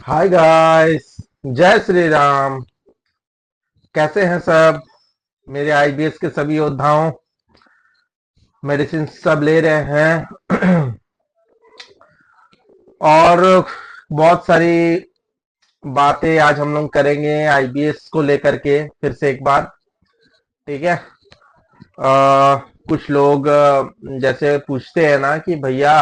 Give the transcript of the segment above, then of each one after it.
Hi guys. जय श्री राम। कैसे हैं सब मेरे आईबीएस के सभी योद्धाओं? मेडिसिन सब ले रहे हैं और बहुत सारी बातें आज हम लोग करेंगे आईबीएस को लेकर के फिर से एक बार। ठीक है। कुछ लोग जैसे पूछते हैं ना कि भैया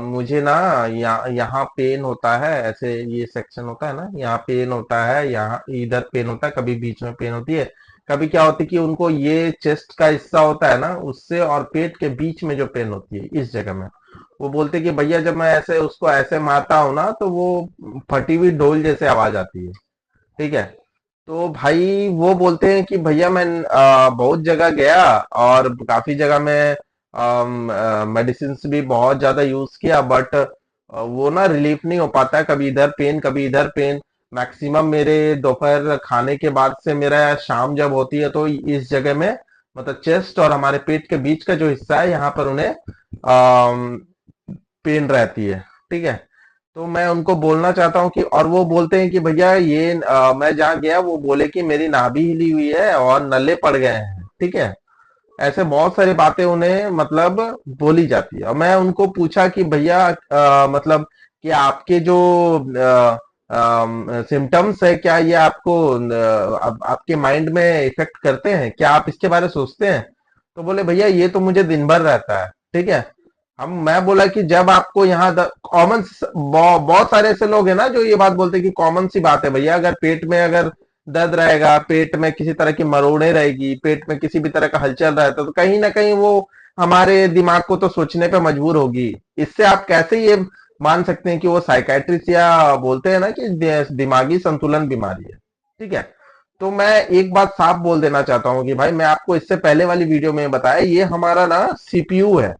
मुझे ना यहाँ पेन होता है, ऐसे ये सेक्शन होता है ना, यहाँ पेन होता है, यहाँ इधर पेन होता है, कभी बीच में पेन होती है, कभी क्या होती है कि उनको ये चेस्ट का हिस्सा होता है ना उससे और पेट के बीच में जो पेन होती है इस जगह में, वो बोलते हैं कि भैया जब मैं ऐसे उसको ऐसे मारता हूँ ना तो वो फटी हुई ढोल जैसे आवाज आती है। ठीक है। तो भाई वो बोलते हैं कि भैया मैं बहुत जगह गया और काफी जगह में मेडिसिन भी बहुत ज्यादा यूज किया, बट वो ना रिलीफ नहीं हो पाता है, कभी इधर पेन कभी इधर पेन। मैक्सिमम मेरे दोपहर खाने के बाद से मेरा शाम जब होती है तो इस जगह में, मतलब चेस्ट और हमारे पेट के बीच का जो हिस्सा है यहाँ पर उन्हें पेन रहती है। ठीक है। तो मैं उनको बोलना चाहता हूँ कि, और वो बोलते हैं कि भैया ये मैं जहाँ गया वो बोले कि मेरी नाभि हिली हुई है और नल्ले पड़ गए हैं। ठीक है। ऐसे बहुत सारी बातें उन्हें मतलब बोली जाती है, और मैं उनको पूछा कि भैया मतलब कि आपके जो सिम्टम्स है क्या ये आपको आपके माइंड में इफेक्ट करते हैं क्या, आप इसके बारे में सोचते हैं? तो बोले भैया ये तो मुझे दिन भर रहता है। ठीक है। हम मैं बोला कि जब आपको यहाँ कॉमन, बहुत सारे ऐसे लोग हैं ना जो ये बात बोलते हैं कि कॉमन सी बात है भैया, अगर पेट में अगर दर्द रहेगा, पेट में किसी तरह की मरोड़े रहेगी, पेट में किसी भी तरह का हलचल रहता है तो कहीं ना कहीं वो हमारे दिमाग को तो सोचने पे मजबूर होगी। इससे आप कैसे ये मान सकते हैं कि वो साइकाइट्रिस्ट या बोलते हैं ना कि दिमागी संतुलन बीमारी है। ठीक है। तो मैं एक बात साफ बोल देना चाहता हूं कि भाई मैं आपको इससे पहले वाली वीडियो में बताया, ये हमारा ना सीपीयू है।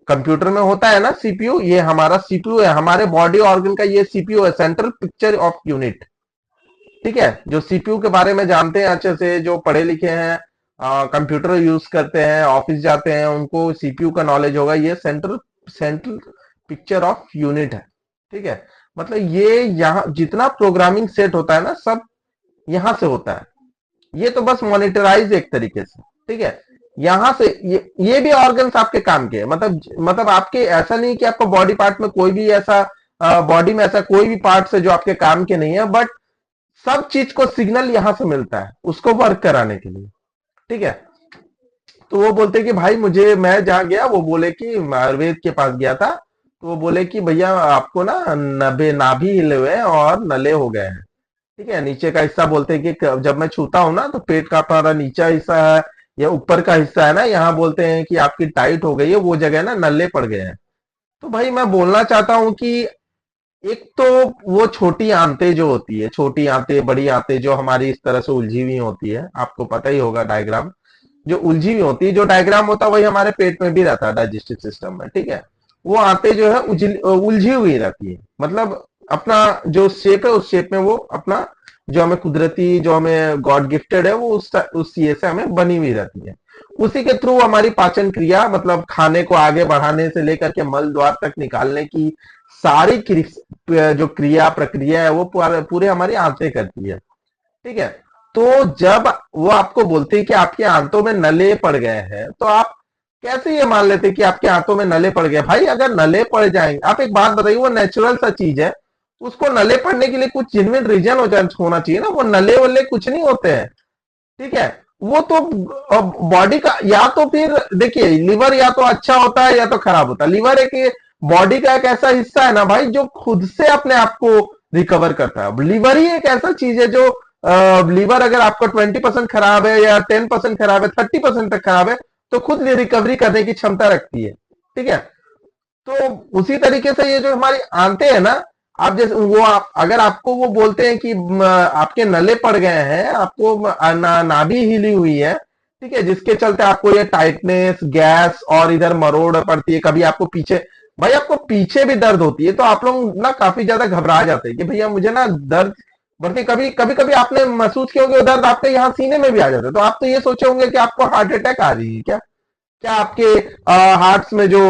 कंप्यूटर में होता है ना सीपीयू, ये हमारा सीपीयू है, हमारे बॉडी ऑर्गन का ये सीपीयू है, सेंट्रल पिक्चर ऑफ यूनिट। ठीक है। जो सीपीयू के बारे में जानते हैं अच्छे से, जो पढ़े लिखे हैं, कंप्यूटर यूज करते हैं, ऑफिस जाते हैं, उनको सीपीयू का नॉलेज होगा। ये central central picture of unit है। ठीक है। मतलब ये यहाँ जितना प्रोग्रामिंग सेट होता है ना सब यहां से होता है। ये तो बस मॉनिटराइज एक तरीके से। ठीक है। यहां से ये भी ऑर्गन्स आपके काम के हैं, मतलब आपके ऐसा नहीं कि आपको बॉडी पार्ट में कोई भी ऐसा, बॉडी में ऐसा कोई भी पार्ट है जो आपके काम के नहीं है, बट सब चीज को सिग्नल यहां से मिलता है उसको वर्क कराने के लिए। ठीक है। तो वो बोलते कि भाई मुझे, मैं जहाँ गया वो बोले कि आयुर्वेद के पास गया था, तो वो बोले कि भैया आपको ना नबे नाभि हिले हुए हैं और नले हो गए हैं। ठीक है। नीचे का हिस्सा बोलते हैं कि जब मैं छूता हूं ना तो पेट का हमारा नीचा हिस्सा है या ऊपर का हिस्सा है ना, यहाँ बोलते हैं कि आपकी टाइट हो गई है, वो जगह ना नल्ले पड़ गए हैं। तो भाई मैं बोलना चाहता हूं कि एक तो वो छोटी आंतें जो होती है, छोटी आंतें बड़ी आंतें जो हमारी इस तरह से उलझी हुई होती है, आपको पता ही होगा डायग्राम, जो उलझी हुई होती है, जो डायग्राम होता है वही हमारे पेट में भी रहता है डाइजेस्टिव सिस्टम में। ठीक है। वो आंतें जो है उलझी हुई रहती है, मतलब अपना जो शेप है उस शेप में वो अपना, जो हमें कुदरती, जो हमें गॉड गिफ्टेड है वो उस ये से हमें बनी हुई रहती है। उसी के थ्रू हमारी पाचन क्रिया, मतलब खाने को आगे बढ़ाने से लेकर के मल द्वार तक निकालने की सारी जो क्रिया प्रक्रिया है वो पूरे हमारी आंतें करती है। ठीक है। तो जब वो आपको बोलते हैं कि आपके आंतों में नले पड़ गए हैं, तो आप कैसे ये मान लेते हैं कि आपके आंतों में नले पड़ गए? भाई अगर नले पड़ जाएंगे, आप एक बात बताइए, वो नेचुरल सा चीज है, उसको नले पड़ने के लिए कुछ जेन्युइन रीजन होना चाहिए ना, वो नले वले कुछ नहीं होते हैं। ठीक है। वो तो बॉडी का, या तो फिर देखिए लिवर या तो अच्छा होता है या तो खराब होता है। लिवर एक बॉडी का एक ऐसा हिस्सा है ना भाई जो खुद से अपने आप को रिकवर करता है। लिवर ही एक ऐसा चीज है जो, लिवर अगर आपका 20% खराब है या 10% खराब है, 30% तक खराब है, तो खुद रिकवरी करने की क्षमता रखती है। ठीक है। तो उसी तरीके से ये जो हमारी आंतें हैं ना, आप जैसे वो अगर आपको वो बोलते हैं कि आपके नले पड़ गए हैं, आपको नाभि हिली हुई है, ठीक है, जिसके चलते आपको ये टाइटनेस, गैस और इधर मरोड़ पड़ती है, कभी आपको पीछे, भाई आपको पीछे भी दर्द होती है तो आप लोग ना काफी ज्यादा घबरा जाते हैं कि भैया मुझे ना दर्द बढ़ती, कभी कभी कभी आपने महसूस किया होगा वो दर्द आपके यहाँ सीने में भी आ जाता है, तो आप तो ये सोचे होंगे कि आपको हार्ट अटैक आ रही है क्या? क्या आपके हार्ट्स में जो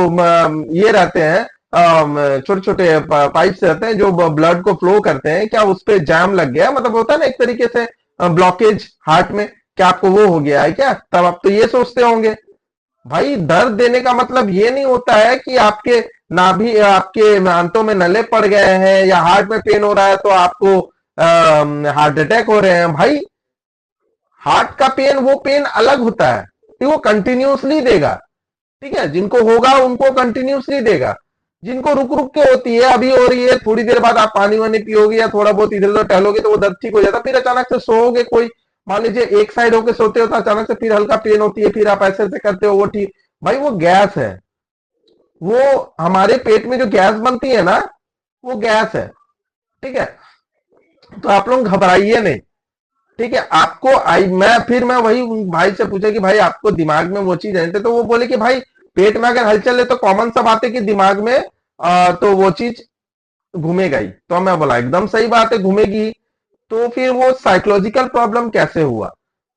ये रहते हैं, छोटे छोटे पाइप्स रहते हैं जो ब्लड को फ्लो करते हैं, क्या उस पे जैम लग गया, मतलब होता है ना एक तरीके से ब्लॉकेज हार्ट में, क्या आपको वो हो गया है क्या, तब आप तो ये सोचते होंगे। भाई दर्द देने का मतलब ये नहीं होता है कि आपके नाभि आपके आंतों में नले पड़ गए हैं या हार्ट में पेन हो रहा है तो आपको हार्ट अटैक हो रहे हैं। भाई हार्ट का पेन वो पेन अलग होता है कि वो कंटिन्यूसली देगा, ठीक है, जिनको होगा उनको कंटिन्यूसली देगा, जिनको रुक रुक के होती है, अभी हो रही है, थोड़ी देर बाद आप पानी वानी पियोगे या थोड़ा बहुत इधर उधर टहलोगे तो वो दर्द ठीक हो जाता है, फिर अचानक से सोओगे, कोई मान लीजिए एक साइड होके सोते हो तो अचानक से फिर हल्का पेन होती है, फिर आप ऐसे ऐसे करते हो वो ठीक। भाई वो गैस है, वो हमारे पेट में जो गैस बनती है ना, वो गैस है, ठीक है। तो आप लोग घबराइए नहीं, ठीक है। आपको आई मैं वही भाई से पूछा कि भाई आपको दिमाग में वो चीज है, तो वो बोले कि भाई पेट में अगर हलचल है तो कॉमन सा बात है कि दिमाग में तो वो चीज घूमेगा ही। तो मैं बोला एकदम सही बात है, घूमेगी। तो फिर वो साइकोलॉजिकल प्रॉब्लम कैसे हुआ,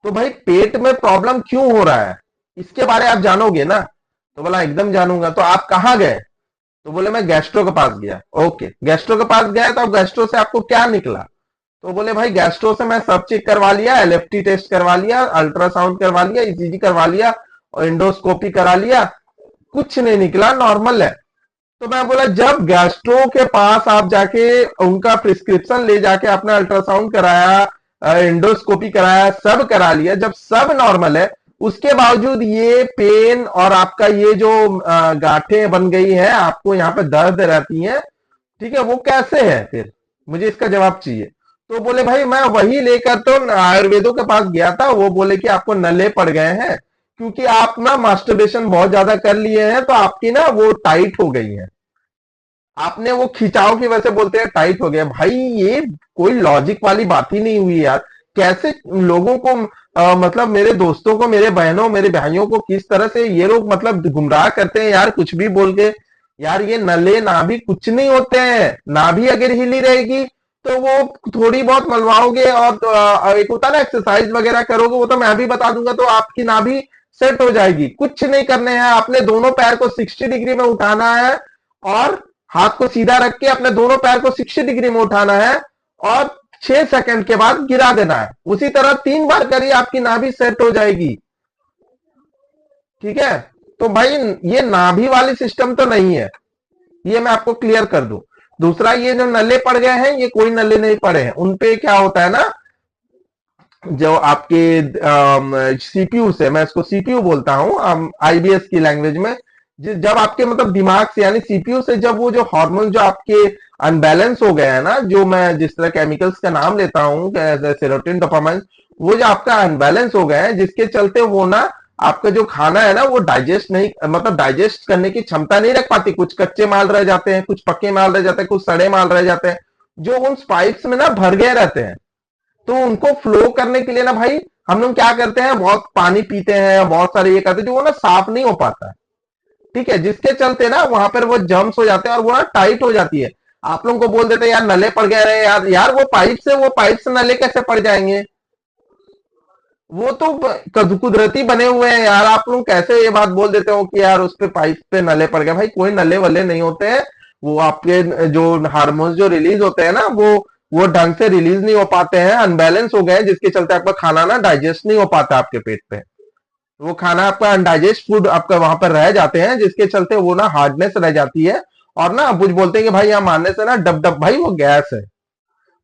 तो भाई पेट में प्रॉब्लम क्यों हो रहा है इसके बारे आप जानोगे ना। तो बोला एकदम जानूंगा। तो आप कहाँ गए, तो बोले मैं गैस्ट्रो के पास गया। ओके, गैस्ट्रो के पास गया तो गैस्ट्रो से आपको क्या निकला, तो बोले भाई गैस्ट्रो से मैं सब चेक करवा लिया, एलएफटी टेस्ट करवा लिया, अल्ट्रासाउंड करवा लिया, ईसीजी करवा लिया और इंडोस्कोपी करा लिया, कुछ नहीं निकला, नॉर्मल है। तो मैं बोला जब गैस्ट्रो के पास आप जाके उनका प्रिस्क्रिप्शन ले जाके आपने अल्ट्रासाउंड कराया, इंडोस्कोपी कराया, सब करा लिया, जब सब नॉर्मल है उसके बावजूद ये पेन और आपका ये जो गांठें बन गई है, आपको यहाँ पे दर्द रहती है, ठीक है, वो कैसे है फिर, मुझे इसका जवाब चाहिए। तो बोले भाई मैं वही लेकर तो आयुर्वेदों के पास गया था, वो बोले कि आपको नले पड़ गए हैं क्योंकि आप ना मास्टरबेशन बहुत ज्यादा कर लिए हैं, तो आपकी ना वो टाइट हो गई है, आपने वो खिंचाव की वजह से बोलते हैं टाइट हो गया। भाई ये कोई लॉजिक वाली बात ही नहीं हुई यार। कैसे लोगों को मतलब मेरे दोस्तों को, मेरे बहनों, मेरे भाइयों को किस तरह से ये लोग मतलब गुमराह करते हैं यार, कुछ भी बोल के। यार ये नले नाभि कुछ नहीं होते हैं, नाभि अगर हिली रहेगी तो वो थोड़ी बहुत मलवाओगे और एक होता है ना एक्सरसाइज वगैरह करोगे, वो तो मैं भी बता दूंगा, तो आपकी नाभि सेट हो जाएगी। कुछ नहीं करने हैं, आपने दोनों पैर को 60 डिग्री में उठाना है और हाथ को सीधा रख के अपने दोनों पैर को 60 डिग्री में उठाना है और 6 सेकंड के बाद गिरा देना है। उसी तरह 3 बार करिए, आपकी नाभि सेट हो जाएगी, ठीक है। तो भाई ये नाभि वाली सिस्टम तो नहीं है, ये मैं आपको क्लियर कर दूं। दूसरा, ये जो नले पड़ गए हैं, ये कोई नले नहीं पड़े हैं, उनपे क्या होता है ना, जो आपके सीपीयू से, मैं इसको सीपीयू बोलता हूं आईबीएस की लैंग्वेज में, जब आपके मतलब दिमाग से यानी सीपीयू से जब वो जो हार्मोन जो आपके अनबैलेंस हो गए हैं ना, जो मैं जिस तरह केमिकल्स का नाम लेता हूं सेरोटोनिन, डोपामाइन, वो जो आपका अनबैलेंस हो गए हैं, जिसके चलते वो ना आपका जो खाना है ना वो डाइजेस्ट नहीं, मतलब डाइजेस्ट करने की क्षमता नहीं रख पाती, कुछ कच्चे माल रह जाते हैं, कुछ पक्के माल रह जाते हैं, कुछ सड़े माल रह जाते हैं, जो उन स्पाइक्स में ना भर गए रहते हैं। तो उनको फ्लो करने के लिए ना भाई हम लोग क्या करते हैं, बहुत पानी पीते हैं, बहुत सारे ये करते हैं, जो वो ना साफ नहीं हो पाता है, ठीक है, जिसके चलते ना वहां पर वो जम्स हो जाते हैं और वो ना टाइट हो जाती है। आप लोगों को बोल देते हैं यार नले पड़ गए रहे यार, यार वो पाइप से नले कैसे पड़ जाएंगे, वो तो कुदरती बने हुए हैं यार। आप लोग कैसे ये बात बोल देते हो कि यार उस पे पाइप पे नले पड़ गए, भाई कोई नले वले नहीं होते हैं। वो आपके जो हार्मोन्स जो रिलीज होते हैं ना, वो ढंग से रिलीज नहीं हो पाते हैं, अनबैलेंस हो गए, जिसके चलते आपका खाना ना डाइजेस्ट नहीं हो पाता आपके पेट पे। वो खाना आपका अनडाइजेस्ट फूड आपका वहां पर रह जाते हैं, जिसके चलते वो ना हार्डनेस रह जाती है। और ना कुछ बोलते हैं कि भाई यहाँ मारने से ना डब डब, भाई वो गैस है,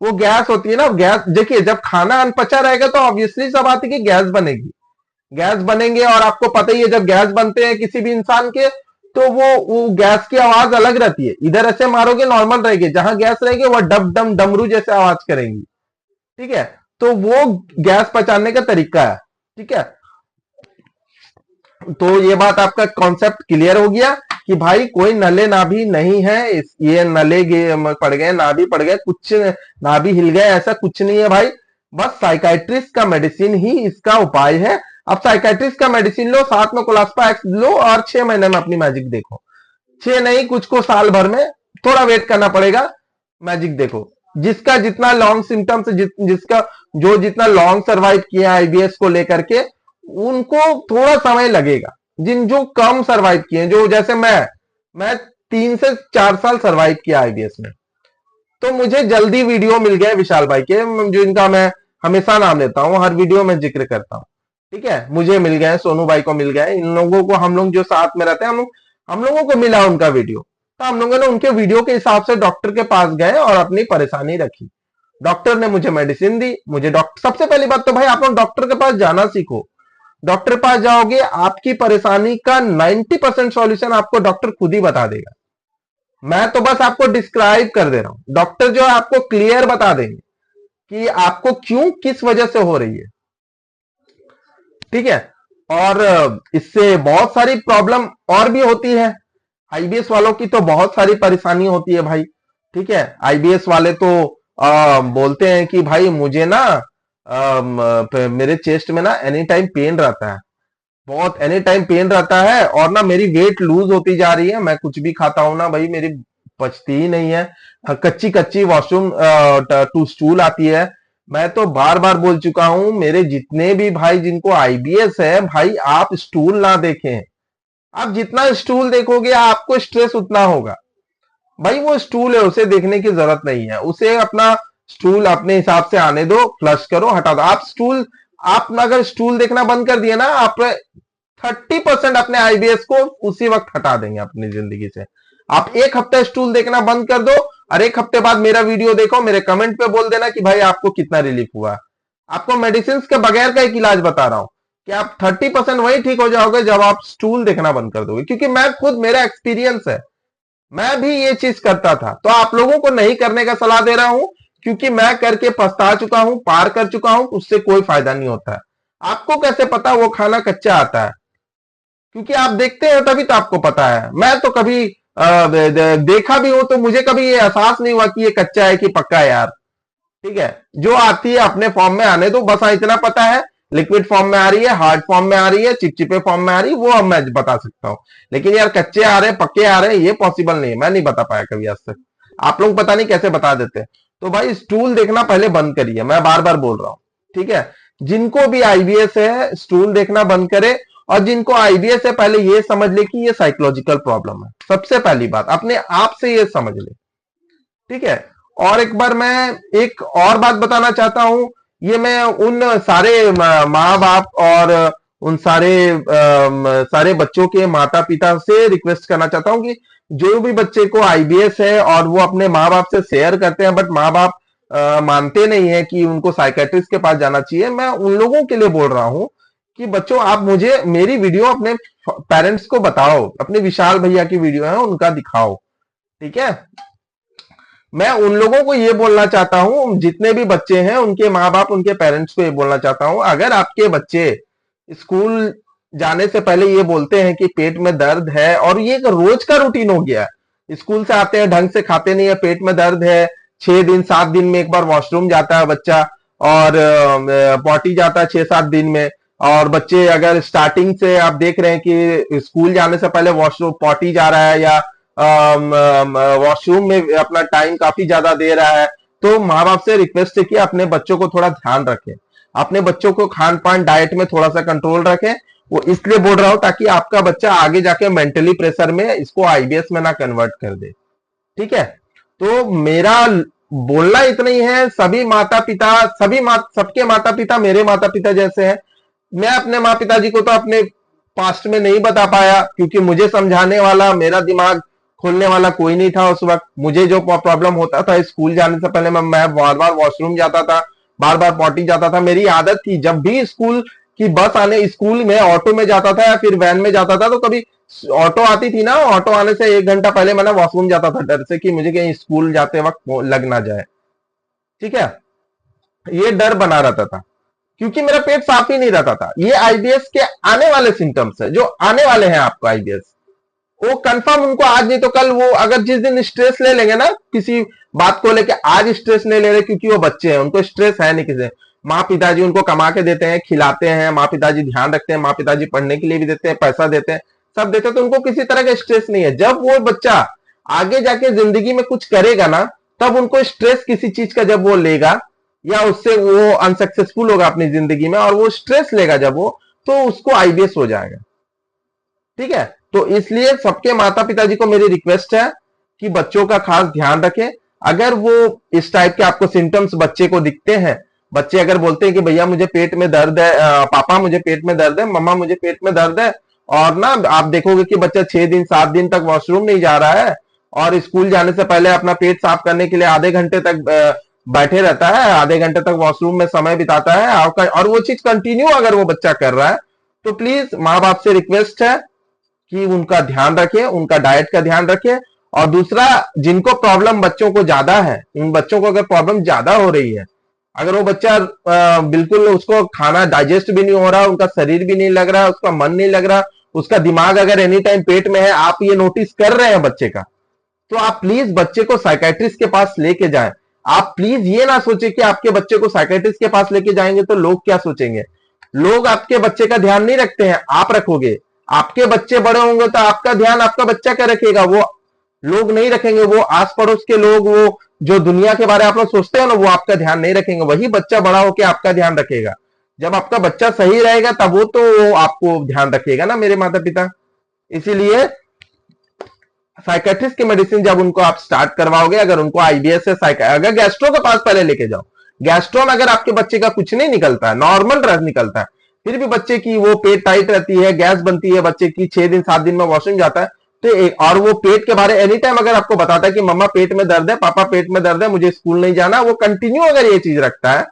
वो गैस होती है ना, गैस देखिए, जब खाना अनपचा रहेगा तो ऑब्वियसली सब बात है कि गैस बनेगी, गैस बनेंगे। और आपको पता ही है जब गैस बनते हैं किसी भी इंसान के, तो वो गैस की आवाज अलग रहती है, इधर ऐसे मारोगे नॉर्मल रहेगी, जहां गैस रहेगी वह डब डम डमरू जैसे आवाज करेंगी, ठीक है। तो वो गैस पचाने का तरीका है, ठीक है। तो ये बात आपका कॉन्सेप्ट क्लियर हो गया कि भाई कोई नले नाभि नहीं है, ये नले पड़ गए, नाभि पड़ गए, कुछ नाभि हिल गए, ऐसा कुछ नहीं है भाई। बस साइकाइट्रिस्ट का मेडिसिन ही इसका उपाय है। अब साइकाइट्रिस्ट का मेडिसिन लो, साथ में कोलास्पा एक्स लो और 6 महीने में अपनी मैजिक देखो। 6 नहीं, कुछ को साल भर में, थोड़ा वेट करना पड़ेगा, मैजिक देखो। जिसका जितना लॉन्ग सिम्टम्स, जिसका जो जितना लॉन्ग सर्वाइव किया आईबीएस को लेकर के, उनको थोड़ा समय लगेगा। जिन जो कम सरवाइव किए, जो जैसे मैं 3 से 4 साल सरवाइव किया आईबीएस में। तो मुझे जल्दी वीडियो मिल गए विशाल भाई के, जो इनका मैं हमेशा नाम लेता हूँ, हर वीडियो में जिक्र करता हूँ। ठीक है, मुझे मिल गए, सोनू भाई को मिल गए, इन लोगों को, हम लोग जो साथ में रहते हैं, हम लोगों को मिला उनका वीडियो। तो हम लोगों ने उनके वीडियो के हिसाब से डॉक्टर के पास गए और अपनी परेशानी रखी। डॉक्टर ने मुझे मेडिसिन दी। मुझे डॉक्टर, सबसे पहली बात तो भाई आप लोग डॉक्टर के पास जाना सीखो। डॉक्टर के पास जाओगे, आपकी परेशानी का 90% सॉल्यूशन आपको डॉक्टर खुद ही बता देगा। मैं तो बस आपको डिस्क्राइब कर दे रहा हूं, डॉक्टर जो है आपको क्लियर बता देंगे कि आपको क्यों, किस वजह से हो रही है। ठीक है, और इससे बहुत सारी प्रॉब्लम और भी होती है। आईबीएस वालों की तो बहुत सारी परेशानी होती है भाई। ठीक है, आईबीएस वाले तो बोलते हैं कि भाई मुझे ना मेरे चेस्ट में ना एनी टाइम पेन रहता है, बहुत एनी टाइम पेन रहता है, और ना मेरी वेट लूज होती जा रही है, मैं कुछ भी खाता हूं ना भाई मेरी पचती ही नहीं है, कच्ची कच्ची वॉशरूम टू स्टूल आती है। मैं तो बार बार बोल चुका हूं, मेरे जितने भी भाई जिनको आईबीएस है, भाई आप स्टूल ना देखें। आप जितना स्टूल देखोगे आपको स्ट्रेस उतना होगा। भाई वो स्टूल है, उसे देखने की जरूरत नहीं है, उसे अपना स्टूल अपने हिसाब से आने दो, फ्लश करो, हटा दो। आप स्टूल, आप अगर स्टूल देखना बंद कर दिए ना, आप 30% अपने आईबीएस को उसी वक्त हटा देंगे अपनी जिंदगी से। आप एक हफ्ते स्टूल देखना बंद कर दो, और एक हफ्ते बाद मेरा वीडियो देखो, मेरे कमेंट पे बोल देना कि भाई आपको कितना रिलीफ हुआ। आपको मेडिसिन के बगैर का एक इलाज बता रहा हूं कि आप 30% वही ठीक हो जाओगे जब आप स्टूल देखना बंद कर दोगे। क्योंकि मैं खुद, मेरा एक्सपीरियंस है, मैं भी ये चीज करता था। तो आप लोगों को नहीं करने का सलाह दे रहा हूं, क्योंकि मैं करके पछता चुका हूं, पार कर चुका हूं, उससे कोई फायदा नहीं होता है। आपको कैसे पता वो खाना कच्चा आता है? क्योंकि आप देखते हैं तभी तो आपको पता है। मैं तो कभी देखा भी हूं तो मुझे कभी ये एहसास नहीं हुआ कि ये कच्चा है कि पक्का है यार। ठीक है, जो आती है अपने फॉर्म में आने दो, बस इतना पता है, लिक्विड फॉर्म में आ रही है, हार्ड फॉर्म में आ रही है, चिपचिपे फॉर्म में आ रही है, वो अब मैं बता सकता हूं। लेकिन यार कच्चे आ रहे हैं, पक्के आ रहे हैं, ये पॉसिबल नहीं है, मैं नहीं बता पाया कभी आज तक। आप लोग पता नहीं कैसे बता देते हैं। तो भाई स्टूल देखना पहले बंद करिए, मैं बार बार बोल रहा हूं। ठीक है, जिनको भी आईबीएस है स्टूल देखना बंद करे, और जिनको आईबीएस है पहले ये समझ ले कि ये साइकोलॉजिकल प्रॉब्लम है। सबसे पहली बात अपने आप से ये समझ ले। ठीक है, और एक बार मैं एक और बात बताना चाहता हूं, ये मैं उन सारे माँ बाप और उन सारे बच्चों के माता पिता से रिक्वेस्ट करना चाहता हूं कि जो भी बच्चे को आईबीएस है और वो अपने माँ बाप से शेयर करते हैं, बट माँ बाप मानते नहीं है कि उनको साइकेट्रिस्ट के पास जाना चाहिए, मैं उन लोगों के लिए बोल रहा हूं कि बच्चों आप मुझे मेरी वीडियो अपने पेरेंट्स को बताओ, अपने विशाल भैया की वीडियो है उनका दिखाओ। ठीक है, मैं उन लोगों को ये बोलना चाहता हूं, जितने भी बच्चे हैं उनके माँ बाप, उनके पेरेंट्स को ये बोलना चाहता हूं, अगर आपके बच्चे स्कूल जाने से पहले ये बोलते हैं कि पेट में दर्द है, और ये एक रोज का रूटीन हो गया, स्कूल से आते हैं ढंग से खाते नहीं है, पेट में दर्द है, 6 दिन 7 दिन में एक बार वॉशरूम जाता है बच्चा, और पॉटी जाता है 6-7 दिन में। और बच्चे अगर स्टार्टिंग से आप देख रहे हैं कि स्कूल जाने से पहले वॉशरूम पॉटी जा रहा है, या वॉशरूम में अपना टाइम काफी ज्यादा दे रहा है, तो माँ बाप से रिक्वेस्ट है कि अपने बच्चों को थोड़ा ध्यान रखें, अपने बच्चों को खान पान डाइट में थोड़ा सा कंट्रोल रखें। वो इसलिए बोल रहा हूं ताकि आपका बच्चा आगे जाके मेंटली प्रेशर में इसको आईबीएस में ना कन्वर्ट कर दे। ठीक है, तो मेरा बोलना इतना ही है। सभी माता पिता, सबके माता पिता मेरे माता पिता जैसे हैं। मैं अपने माँ पिताजी को तो अपने पास्ट में नहीं बता पाया, क्योंकि मुझे समझाने वाला, मेरा दिमाग खोलने वाला कोई नहीं था उस वक्त। मुझे जो प्रॉब्लम होता था स्कूल जाने से पहले, मैं बार बार वॉशरूम जाता था, बार बार पॉटी जाता था। मेरी आदत थी, जब भी स्कूल की बस आने, स्कूल में ऑटो में जाता था या फिर वैन में जाता था, तो कभी ऑटो आती थी ना, ऑटो आने से 1 घंटा पहले मैंने वॉशरूम जाता था, डर से कि मुझे कहीं स्कूल जाते वक्त लग ना जाए। ठीक है, ये डर बना रहता था, क्योंकि मेरा पेट साफ ही नहीं रहता था। ये आईबीएस के आने वाले सिम्टम्स है, जो आने वाले हैं आपको आईबीएस, वो कंफर्म उनको आज नहीं तो कल, वो अगर जिस दिन स्ट्रेस ले लेंगे ना किसी बात को लेके, आज स्ट्रेस नहीं ले रहे क्योंकि वो बच्चे हैं, उनको स्ट्रेस है नहीं किसी। माँ पिताजी उनको कमा के देते हैं, खिलाते हैं, माँ पिताजी ध्यान रखते हैं, माँ पिताजी पढ़ने के लिए भी देते हैं, पैसा देते हैं, सब देते हैं, तो उनको किसी तरह का स्ट्रेस नहीं है। जब वो बच्चा आगे जाके जिंदगी में कुछ करेगा ना, तब उनको स्ट्रेस किसी चीज का जब वो लेगा, या उससे वो अनसक्सेसफुल होगा अपनी जिंदगी में और वो स्ट्रेस लेगा जब वो, तो उसको आईबीएस हो जाएगा। ठीक है, तो इसलिए सबके माता पिताजी को मेरी रिक्वेस्ट है कि बच्चों का खास ध्यान रखें। अगर वो इस टाइप के आपको सिम्टम्स बच्चे को दिखते हैं, बच्चे अगर बोलते हैं कि भैया मुझे पेट में दर्द है, पापा मुझे पेट में दर्द है, मम्मा मुझे पेट में दर्द है, और ना आप देखोगे कि बच्चा 6 दिन 7 दिन तक वॉशरूम नहीं जा रहा है और स्कूल जाने से पहले अपना पेट साफ करने के लिए आधे घंटे तक बैठे रहता है, आधे घंटे तक वॉशरूम में समय बिताता है, और वो चीज कंटिन्यू अगर वो बच्चा कर रहा है, तो प्लीज माँ बाप से रिक्वेस्ट है कि उनका ध्यान रखें, उनका डाइट का ध्यान रखें। और दूसरा, जिनको प्रॉब्लम बच्चों को ज्यादा है, उन बच्चों को अगर प्रॉब्लम ज्यादा हो रही है, अगर वो बच्चा बिल्कुल उसको खाना डाइजेस्ट भी नहीं हो रहा, उनका शरीर भी नहीं लग रहा, उसका मन नहीं लग रहा, उसका दिमाग अगर एनी टाइम पेट में है, आप ये नोटिस कर रहे हैं बच्चे का, तो आप प्लीज बच्चे को साइकेट्रिस्ट के पास लेके जाएं। आप प्लीज ये ना सोचे कि आपके बच्चे को साइकेट्रिस्ट के पास लेके जाएंगे तो लोग क्या सोचेंगे। लोग आपके बच्चे का ध्यान नहीं रखते हैं, आप रखोगे। आपके बच्चे बड़े होंगे तो आपका ध्यान आपका बच्चा क्या रखेगा, वो लोग नहीं रखेंगे। वो आस पड़ोस के लोग, वो जो दुनिया के बारे में आप लोग सोचते हो ना, वो आपका ध्यान नहीं रखेंगे। वही बच्चा बड़ा होकर आपका ध्यान रखेगा। जब आपका बच्चा सही रहेगा तब वो तो आपको ध्यान रखेगा ना, मेरे माता पिता। इसीलिए साइकेट्रिस्ट की मेडिसिन जब उनको आप स्टार्ट करवाओगे, अगर उनको आईबीएस है, अगर गैस्ट्रो के पास पहले लेके जाओ। गैस्ट्रो में अगर आपके बच्चे का कुछ नहीं निकलता है, नॉर्मल रस निकलता है, फिर भी बच्चे की वो पेट टाइट रहती है, गैस बनती है, बच्चे की 6 दिन 7 दिन में वॉशरूम जाता है, तो और वो पेट के बारे एनी टाइम अगर आपको बताता है कि मम्मा पेट में दर्द है, पापा पेट में दर्द है, मुझे स्कूल नहीं जाना, वो कंटिन्यू अगर ये चीज रखता है,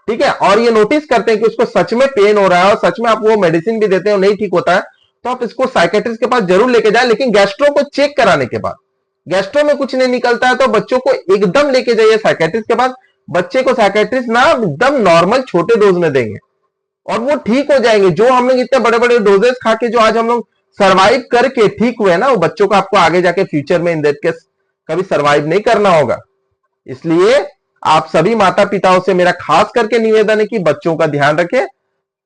ठीक है, और ये नोटिस करते हैं कि उसको सच में पेन हो रहा है और सच में आप वो मेडिसिन भी देते हो, नहीं ठीक होता है, तो आप इसको साइकेट्रिस्ट के पास जरूर लेके जाए, लेकिन गैस्ट्रो को चेक कराने के बाद। गैस्ट्रो में कुछ नहीं निकलता है तो बच्चों को एकदम लेके जाइए साइकेट्रिस्ट के पास। बच्चे को साइकेट्रिस्ट ना एकदम नॉर्मल छोटे डोज में देंगे और वो ठीक हो जाएंगे। जो हम लोग इतने बड़े बड़े डोजेस खा के जो आज हम लोग सर्वाइव करके ठीक हुए ना, वो बच्चों को आपको आगे जाके फ्यूचर में इन दैट केस कभी सर्वाइव नहीं करना होगा। इसलिए आप सभी माता पिताओं से मेरा खास करके निवेदन है कि बच्चों का ध्यान रखें।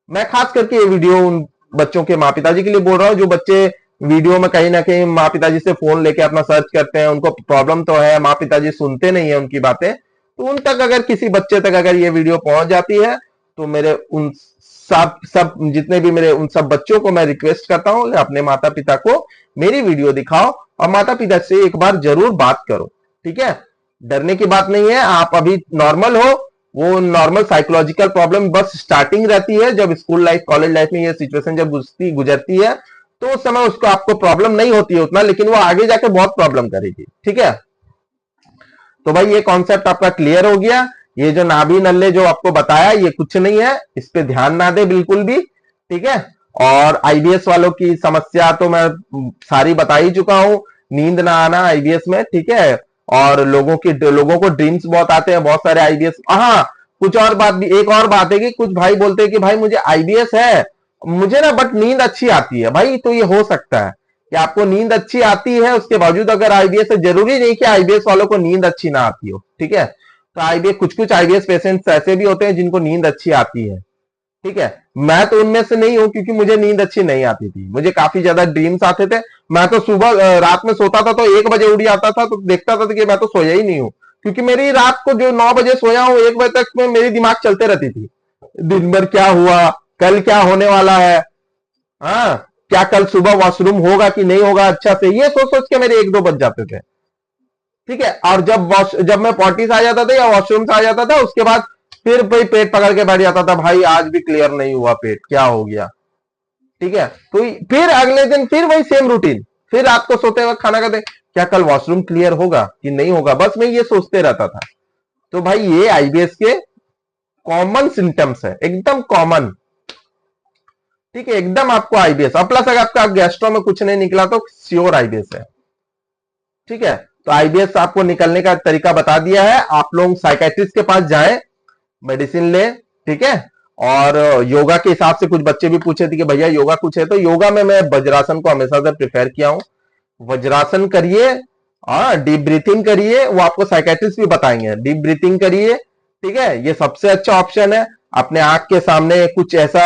मैं खास करके ये वीडियो उन बच्चों के माँ पिताजी के लिए बोल रहा हूं जो बच्चे वीडियो में कहीं ना कहीं माँ पिताजी से फोन लेके अपना सर्च करते हैं, उनको प्रॉब्लम तो है, माँ पिताजी सुनते नहीं है उनकी बातें, तो उन तक अगर किसी बच्चे तक अगर ये वीडियो पहुंच जाती है तो मेरे उन सब जितने भी मेरे उन सब बच्चों को मैं रिक्वेस्ट करता हूं, अपने माता पिता को मेरी वीडियो दिखाओ और माता पिता से एक बार जरूर बात करो। ठीक है, डरने की बात नहीं है, आप अभी नॉर्मल हो। वो नॉर्मल साइकोलॉजिकल प्रॉब्लम बस स्टार्टिंग रहती है, जब स्कूल लाइफ कॉलेज लाइफ में ये सिचुएशन जब गुजरती है तो उस समय उसको आपको प्रॉब्लम नहीं होती है उतना, लेकिन वो आगे जाके बहुत प्रॉब्लम करेगी। ठीक है, तो भाई ये कॉन्सेप्ट आपका क्लियर हो गया। ये जो नाभि नल्ले जो आपको बताया ये कुछ नहीं है, इस पे ध्यान ना दे बिल्कुल भी। ठीक है, और आईबीएस वालों की समस्या तो मैं सारी बता ही चुका हूं, नींद ना आना आईबीएस में। ठीक है, और लोगों को ड्रीम्स बहुत आते हैं, बहुत सारे आईबीएस। हाँ, कुछ और बात भी, एक और बात है कि कुछ भाई बोलते हैं कि भाई मुझे आईबीएस है, मुझे ना बट नींद अच्छी आती है। भाई तो ये हो सकता है कि आपको नींद अच्छी आती है, उसके बावजूद अगर आईबीएस है, जरूरी नहीं कि आईबीएस वालों को नींद अच्छी ना आती हो। ठीक है, तो आईबीएस कुछ आईबीएस पेशेंट्स ऐसे भी होते हैं जिनको नींद अच्छी आती है। ठीक है, मैं तो उनमें से नहीं हूं क्योंकि मुझे नींद अच्छी नहीं आती थी, मुझे काफी ज्यादा ड्रीम्स आते थे। मैं तो सुबह रात में सोता था तो 1 बजे उठ जाता था, तो देखता था कि मैं तो सोया ही नहीं हूं, क्योंकि मेरी रात को जो 9 बजे सोया हूं 1 बजे तक में मेरी दिमाग चलते रहती थी, दिन भर क्या हुआ, कल क्या होने वाला है, हाँ क्या कल सुबह वॉशरूम होगा कि नहीं होगा अच्छा से, ये सोच सोच के मेरे 1-2 बज जाते थे। ठीक है, और जब मैं पॉटी से आ जाता था या वॉशरूम से आ जाता था, उसके बाद फिर भाई पेट पकड़ के बैठ जाता था, भाई आज भी क्लियर नहीं हुआ पेट, क्या हो गया। ठीक है, तो फिर अगले दिन फिर वही सेम रूटीन, फिर रात को सोते वक्त खाना खाते, क्या कल वॉशरूम क्लियर होगा कि नहीं होगा, बस मैं ये सोचते रहता था। तो भाई ये आईबीएस के कॉमन सिम्टम्स है, एकदम कॉमन। ठीक है, एकदम आपको आईबीएस, और प्लस अगर आपका गैस्ट्रो में कुछ नहीं निकला तो श्योर आईबीएस है। ठीक है, तो आईबीएस आपको निकलने का तरीका बता दिया है। आप लोग साइकेट्रिस्ट के पास जाएं, मेडिसिन ले। ठीक है, और योगा के हिसाब से कुछ बच्चे भी पूछे थे कि भैया योगा कुछ है, तो योगा में मैं वज्रासन को हमेशा से प्रिफेयर किया हूं। वज्रासन करिए, डीप ब्रीथिंग करिए, वो आपको साइकेट्रिस्ट भी बताएंगे, डीप ब्रीथिंग करिए। ठीक है, ये सबसे अच्छा ऑप्शन है। अपने आंख के सामने कुछ ऐसा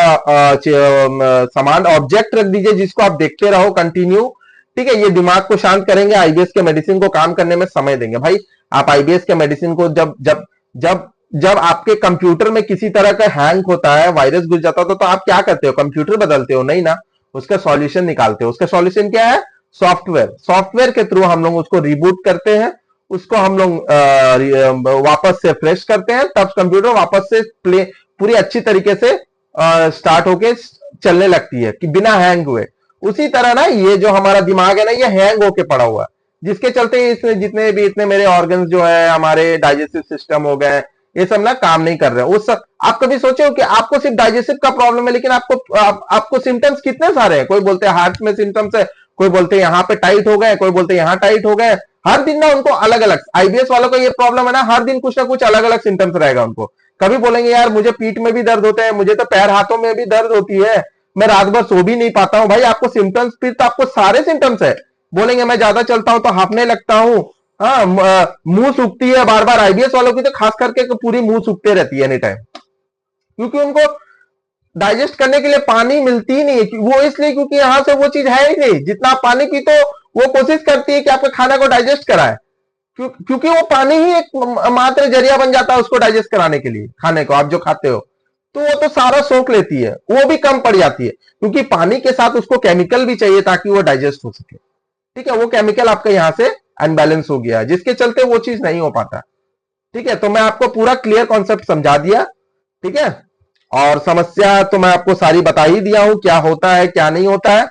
सामान ऑब्जेक्ट रख दीजिए जिसको आप देखते रहो कंटिन्यू। ठीक है, ये दिमाग को शांत करेंगे, आईबीएस के मेडिसिन को काम करने में समय देंगे। भाई आप आईबीएस के मेडिसिन को जब जब जब जब आपके कंप्यूटर में किसी तरह का हैंग होता है, वायरस घुस जाता है, तो आप क्या करते हो, कंप्यूटर बदलते हो नहीं ना, उसका सॉल्यूशन निकालते हैं। उसका सॉल्यूशन क्या है? सॉफ्टवेयर। सॉफ्टवेयर के थ्रू हम लोग उसको रिबूट करते हैं, उसको हम लोग वापस से फ्रेश करते हैं, तब कंप्यूटर वापस से प्ले पूरी अच्छी तरीके से स्टार्ट होके चलने लगती है कि बिना हैंग हुए। उसी तरह ना ये जो हमारा दिमाग है ना, ये हैंग होके पड़ा हुआ है, जिसके चलते इसमें जितने भी इतने मेरे ऑर्गन्स जो है, हमारे डाइजेस्टिव सिस्टम हो गए, ये सब ना काम नहीं कर रहे। उस आप कभी सोचे हो कि आपको सिर्फ डाइजेस्टिव का प्रॉब्लम है, लेकिन आपको सिम्टम्स कितने सारे हैं। कोई बोलते हैं हार्ट में सिम्टम्स है, कोई बोलते हैं यहाँ पे टाइट हो गए, कोई बोलते हैं यहाँ टाइट हो गए। हर दिन ना उनको अलग अलग, आईबीएस वालों का ये प्रॉब्लम है ना, हर दिन कुछ ना कुछ अलग अलग सिम्टम्स रहेगा उनको। कभी बोलेंगे यार मुझे पीठ में भी दर्द होता है, मुझे तो पैर हाथों में भी दर्द होती है, मैं रात भर सो भी नहीं पाता हूं। भाई आपको सिम्टम्स, फिर तो आपको सारे सिम्टम्स है। बोलेंगे मैं ज्यादा चलता हूं तो हाफने लगता हूं, हाँ मुंह सूखती है बार बार। आईबीएस वालों की तो खास करके पूरी मुंह सूखते रहती है एनी टाइम, क्योंकि उनको डाइजेस्ट करने के लिए पानी मिलती ही नहीं है। वो इसलिए क्योंकि यहां से वो चीज है ही नहीं। जितना आप पानी पीते हो वो कोशिश करती है कि आपके खाना को डाइजेस्ट कराए, क्योंकि वो पानी ही एक मात्र जरिया बन जाता है उसको डाइजेस्ट कराने के लिए। खाने को आप जो खाते हो तो वो तो सारा सोख लेती है, वो भी कम पड़ जाती है, क्योंकि पानी के साथ उसको केमिकल भी चाहिए ताकि वो डाइजेस्ट हो सके। ठीक है, वो केमिकल आपका यहां से अनबैलेंस हो गया, जिसके चलते वो चीज नहीं हो पाता। ठीक है, तो मैं आपको पूरा क्लियर कॉन्सेप्ट समझा दिया। ठीक है, और समस्या तो मैं आपको सारी बता ही दिया हूं, क्या होता है क्या नहीं होता है।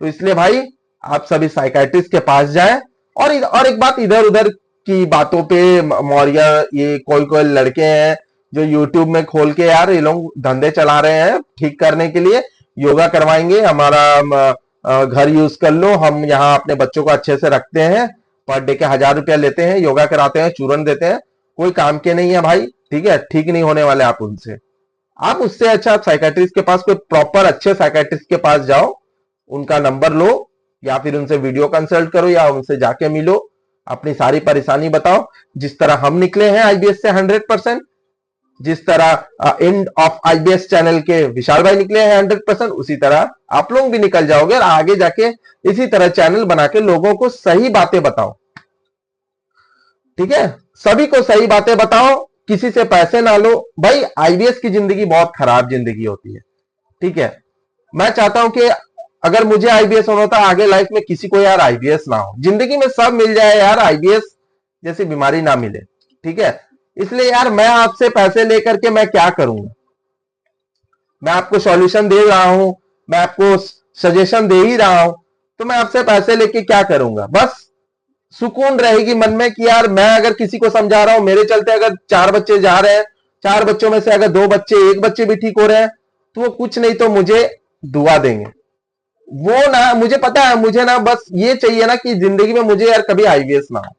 तो इसलिए भाई आप सभी साइकाइट्रिस्ट के पास जाएं। और एक बात, इधर उधर की बातों पे मौर्य, ये कोई कोई लड़के हैं जो यूट्यूब में खोल के यार ये लोग धंधे चला रहे हैं ठीक करने के लिए। योगा करवाएंगे, हमारा घर यूज कर लो, हम यहाँ अपने बच्चों को अच्छे से रखते हैं, पर डे के 1000 रुपया लेते हैं, योगा कराते हैं, चूरन देते हैं, कोई काम के नहीं है भाई। ठीक है, ठीक नहीं होने वाले आप उनसे। आप उससे अच्छा आप साइकाट्रिस्ट के पास, कोई प्रॉपर अच्छे साइकाट्रिस्ट के पास जाओ, उनका नंबर लो, या फिर उनसे वीडियो कंसल्ट करो, या उनसे जाके मिलो, अपनी सारी परेशानी बताओ। जिस तरह हम निकले हैं आईबीएस से 100%, जिस तरह एंड ऑफ आईबीएस चैनल के विशाल भाई निकले हैं 100%, उसी तरह आप लोग भी निकल जाओगे। और आगे जाके इसी तरह चैनल बना के लोगों को सही बातें बताओ। ठीक है, सभी को सही बातें बताओ, किसी से पैसे ना लो। भाई आईबीएस की जिंदगी बहुत खराब जिंदगी होती है। ठीक है, मैं चाहता हूं कि अगर मुझे आईबीएस होना था आगे लाइफ में, किसी को यार आईबीएस ना हो, जिंदगी में सब मिल जाए यार, आईबीएस जैसी बीमारी ना मिले। ठीक है, इसलिए यार मैं आपसे पैसे लेकर के मैं क्या करूंगा? मैं आपको सॉल्यूशन दे रहा हूं, मैं आपको सजेशन दे ही रहा हूं, तो मैं आपसे पैसे लेके क्या करूंगा? बस सुकून रहेगी मन में कि यार मैं अगर किसी को समझा रहा हूं, मेरे चलते अगर 4 बच्चे जा रहे हैं, 4 बच्चों में से अगर 2 बच्चे, 1 बच्चे भी ठीक हो रहे हैं, तो वो कुछ नहीं तो मुझे दुआ देंगे। वो ना, मुझे पता है, मुझे ना बस ये चाहिए ना कि जिंदगी में मुझे यार कभी आईबीएस ना हो।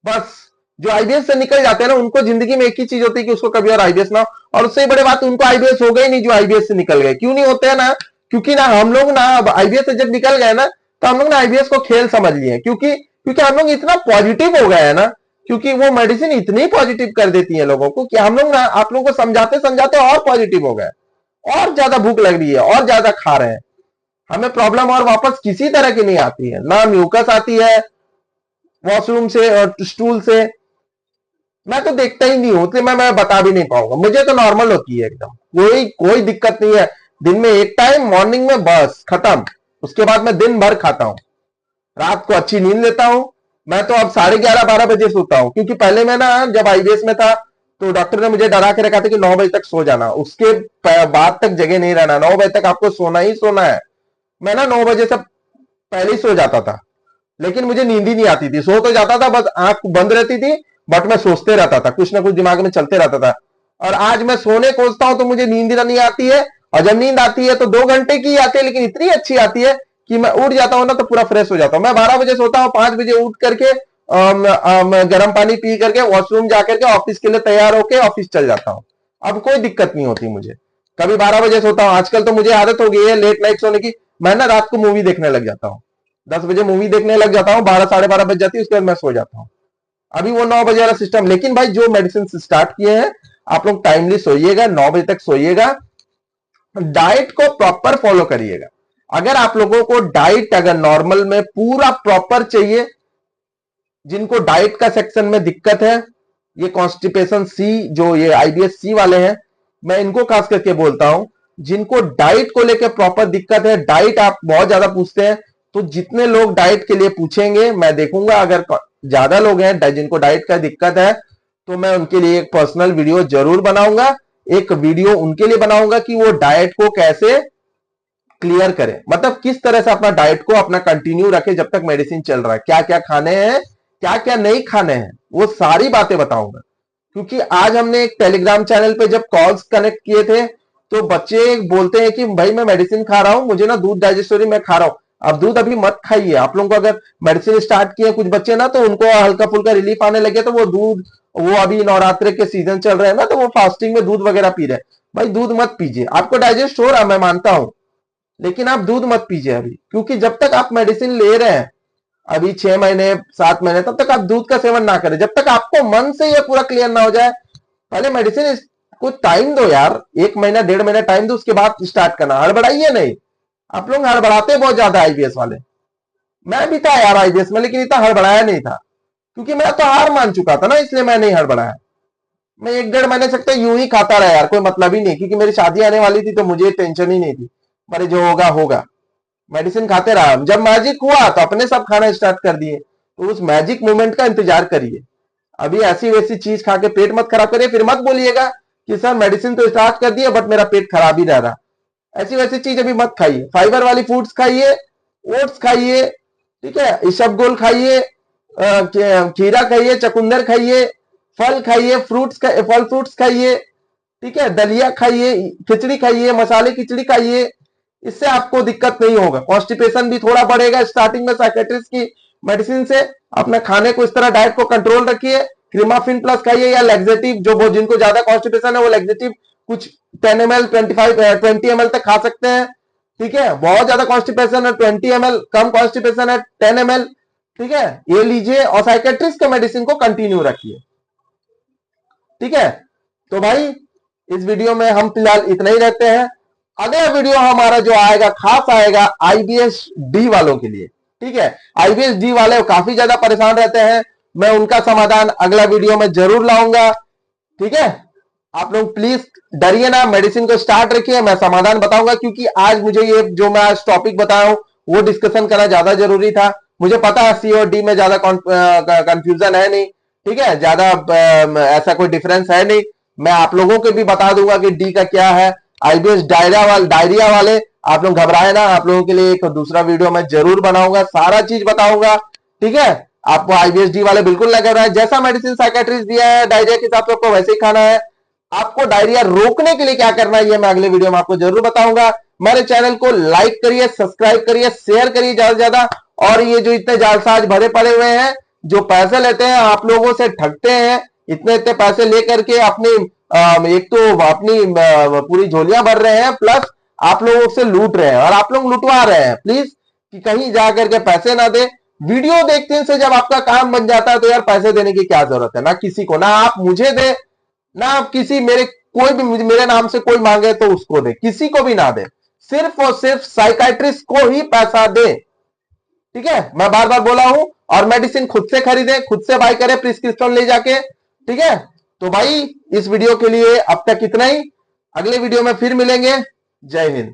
बस जो आईबीएस से निकल जाते हैं ना, उनको जिंदगी में एक ही चीज होती है कि उसको कभी और आईबीएस ना हो। और उससे बड़ी बात, उनको आईबीएस हो गई नहीं जो आईबीएस से निकल गए। क्यों नहीं होते हैं ना? क्योंकि ना हम लोग ना अब आईबीएस से जब निकल गए ना, तो हम लोग ना आईबीएस को खेल समझ लिए, क्योंकि क्योंकि हम लोग इतना पॉजिटिव हो गए हैं ना, क्योंकि वो मेडिसिन इतनी पॉजिटिव कर देती है लोगों को कि हम लोग ना आप लोगों को समझाते समझाते और पॉजिटिव हो गए, और ज्यादा भूख लग रही है, और ज्यादा खा रहे हैं। हमें प्रॉब्लम और वापस किसी तरह की नहीं आती है, ना म्यूकस आती है वॉशरूम से और स्टूल से। मैं तो देखता ही नहीं हूं, इसलिए मैं बता भी नहीं पाऊंगा। मुझे तो नॉर्मल होती है एकदम, कोई कोई दिक्कत नहीं है। दिन में एक टाइम मॉर्निंग में, बस खत्म। उसके बाद मैं दिन भर खाता हूं, रात को अच्छी नींद लेता हूं। मैं तो अब 11:30-12 बजे सोता हूं, क्योंकि पहले मैं ना जब आईबीएस में था तो डॉक्टर ने मुझे डरा के रखा था कि 9 बजे तक सो जाना, उसके बाद तक जगह नहीं रहना, 9 बजे तक आपको सोना ही सोना है। मैं ना 9 बजे से पहले ही सो जाता था, लेकिन मुझे नींद ही नहीं आती थी। सो तो जाता था, बस आंख बंद रहती थी, बट मैं सोचते रहता था, कुछ ना कुछ दिमाग में चलते रहता था। और आज मैं सोने खोजता हूं तो मुझे नींद नहीं आती है, और जब नींद आती है तो 2 घंटे की आती है, लेकिन इतनी अच्छी आती है कि मैं उठ जाता हूं ना तो पूरा फ्रेश हो जाता हूं। मैं 12 बजे सोता हूं, 5 बजे उठ करके गर्म पानी पी करके वॉशरूम जाकर के ऑफिस के लिए तैयार होकर ऑफिस चल जाता हूं। अब कोई दिक्कत नहीं होती मुझे। कभी 12 बजे सोता हूं, आजकल तो मुझे आदत हो गई है लेट नाइट सोने की। मैं ना रात को मूवी देखने लग जाता हूं, 10 बजे मूवी देखने लग जाता हूं, 12-12:30 बज जाती है, उसके बाद मैं सो जाता हूं। अभी वो 9 बजे वाला सिस्टम। लेकिन भाई जो मेडिसिन स्टार्ट किए हैं, आप लोग टाइमली सोइएगा, 9 बजे तक सोइएगा, डाइट को प्रॉपर फॉलो करिएगा। अगर आप लोगों को डाइट अगर नॉर्मल में पूरा प्रॉपर चाहिए, जिनको डाइट का सेक्शन में दिक्कत है, ये कॉन्स्टिपेशन सी, जो ये आईबीएस सी वाले हैं, मैं इनको खास करके बोलता हूं जिनको डाइट को लेकर प्रॉपर दिक्कत है, डाइट आप बहुत ज्यादा पूछते हैं, तो जितने लोग डाइट के लिए पूछेंगे मैं देखूंगा, अगर ज्यादा लोग हैं जिनको डाइट का दिक्कत है तो मैं उनके लिए एक पर्सनल वीडियो जरूर बनाऊंगा। एक वीडियो उनके लिए बनाऊंगा कि वो डाइट को कैसे क्लियर करें, मतलब किस तरह से अपना डाइट को अपना कंटिन्यू रखे जब तक मेडिसिन चल रहा है, क्या क्या खाने हैं क्या क्या नहीं खाने हैं, वो सारी बातें बताऊंगा। क्योंकि आज हमने एक टेलीग्राम चैनल पे जब कॉल्स कनेक्ट किए थे तो बच्चे बोलते हैं कि भाई मैं मेडिसिन खा रहा हूं, मुझे ना दूध डाइजेस्टरी मैं खा रहा हूं। अब दूध अभी मत खाइए, आप लोगों को अगर मेडिसिन स्टार्ट किए कुछ बच्चे ना तो उनको हल्का फुल्का रिलीफ आने लगे तो वो दूध, वो अभी नवरात्रि के सीजन चल रहे हैं ना तो वो फास्टिंग में दूध वगैरह पी रहे हैं। भाई दूध मत पीजिए, आपको डाइजेस्ट हो रहा है मैं मानता हूं, लेकिन आप दूध मत पीजिए अभी, क्योंकि जब तक आप मेडिसिन ले रहे हैं अभी 6 महीने 7 महीने, तब तक आप दूध का सेवन ना करें, जब तक आपको मन से ये पूरा क्लियर ना हो जाए। पहले मेडिसिन कुछ टाइम दो यार, 1 महीना 1.5 महीना टाइम दो, उसके बाद स्टार्ट करना, हड़बड़ाइए नहीं। आप लोग हड़बड़ाते बहुत ज्यादा आईबीएस वाले, मैं भी था यार आईबीएस में, लेकिन इतना हड़बड़ाया नहीं था, क्योंकि मैं तो हार मान चुका था ना, इसलिए मैं नहीं हड़बड़ाया। मैं 1-1.5 महीने सकता यूं ही खाता रहा यार, कोई मतलब ही नहीं, क्योंकि मेरी शादी आने वाली थी तो मुझे टेंशन ही नहीं थी, पर जो होगा होगा, मेडिसिन खाते रहा। जब मैजिक हुआ तो अपने सब खाना स्टार्ट कर दिए, तो उस मैजिक मोमेंट का इंतजार करिए। अभी ऐसी वैसी चीज खा के पेट मत खराब करिए, फिर मत बोलिएगा कि सर मेडिसिन तो स्टार्ट कर दिया बट मेरा पेट खराब ही रह रहा। ऐसी वैसी चीज अभी मत खाइए, फाइबर वाली फूड्स खाइए, ओट्स खाइए, ठीक है, इसबगोल खाइए, खीरा खाइए, चकुंदर खाइए, फल खाइए, फल फ्रूट्स खाइए, ठीक है, दलिया खाइए, खिचड़ी खाइए, मसाले खिचड़ी खाइए। इससे आपको दिक्कत नहीं होगा, कॉन्स्टिपेशन भी थोड़ा बढ़ेगा स्टार्टिंग में साइकेट्रिस्ट की मेडिसिन से। अपने खाने को इस तरह डाइट को कंट्रोल रखिए, क्रीमाफिन प्लस खाइए या लेग्जेटिव, जो जिनको ज्यादा कॉन्स्टिपेशन है वो लेग्जेटिव कुछ 10 ml 20 ml तक खा सकते हैं, ठीक है। बहुत ज्यादा कॉन्स्टिपेशन है 20 ml, कम कॉन्स्टिपेशन है 10 ml, ठीक है, ये लीजिए और साइकेट्रिस्ट के मेडिसिन को कंटिन्यू रखिए, ठीक है। तो भाई इस वीडियो में हम फिलहाल इतना ही रहते हैं। अगला वीडियो हमारा जो आएगा खास आएगा आईबीएस डी वालों के लिए, ठीक है। आईबीएस डी वाले काफी ज्यादा परेशान रहते हैं, मैं उनका समाधान अगला वीडियो में जरूर लाऊंगा, ठीक है। आप लोग प्लीज डरिए ना, मेडिसिन को स्टार्ट रखिए, मैं समाधान बताऊंगा, क्योंकि आज मुझे ये जो मैं आज टॉपिक बताया हूं वो डिस्कशन करना ज्यादा जरूरी था। मुझे पता है सी और डी में ज्यादा कंफ्यूजन है नहीं, ठीक है, ज्यादा ऐसा कोई डिफरेंस है नहीं। मैं आप लोगों को भी बता दूंगा कि डी का क्या है। आईबीएस डायरिया वाले आप लोग घबराए ना, आप लोगों के लिए एक दूसरा वीडियो मैं जरूर बनाऊंगा, सारा चीज बताऊंगा, ठीक है। आपको आईबीएस डी वाले बिल्कुल लग रहा है, जैसा मेडिसिन साइकेट्रिस्ट दिया है डायरिया के हिसाब से आपको वैसे ही खाना है। आपको डायरिया रोकने के लिए क्या करना है ये मैं अगले वीडियो में आपको जरूर बताऊंगा। मेरे चैनल को लाइक करिए, सब्सक्राइब करिए, शेयर करिए ज्यादा से ज्यादा। और ये जो इतने जालसाज भरे पड़े हुए हैं जो पैसे लेते हैं आप लोगों से, ठगते हैं, इतने इतने पैसे लेकर के अपनी एक तो अपनी पूरी झोलियां भर रहे हैं, प्लस आप लोगों से लूट रहे हैं और आप लोग लुटवा रहे हैं। प्लीज कि कहीं जाकर के पैसे ना दे, वीडियो देखते से जब आपका काम बन जाता है तो यार पैसे देने की क्या जरूरत है, ना किसी को, ना आप मुझे दे, ना आप किसी मेरे कोई भी मेरे नाम से कोई मांगे तो उसको दे, किसी को भी ना दे, सिर्फ और सिर्फ साइकाइट्रिस्ट को ही पैसा दे, ठीक है। मैं बार बार बोला हूं, और मेडिसिन खुद से खरीदे, खुद से बाय करें प्रिस्क्रिप्शन ले जाके, ठीक है। तो भाई इस वीडियो के लिए अब तक इतना ही, अगले वीडियो में फिर मिलेंगे। जय हिंद।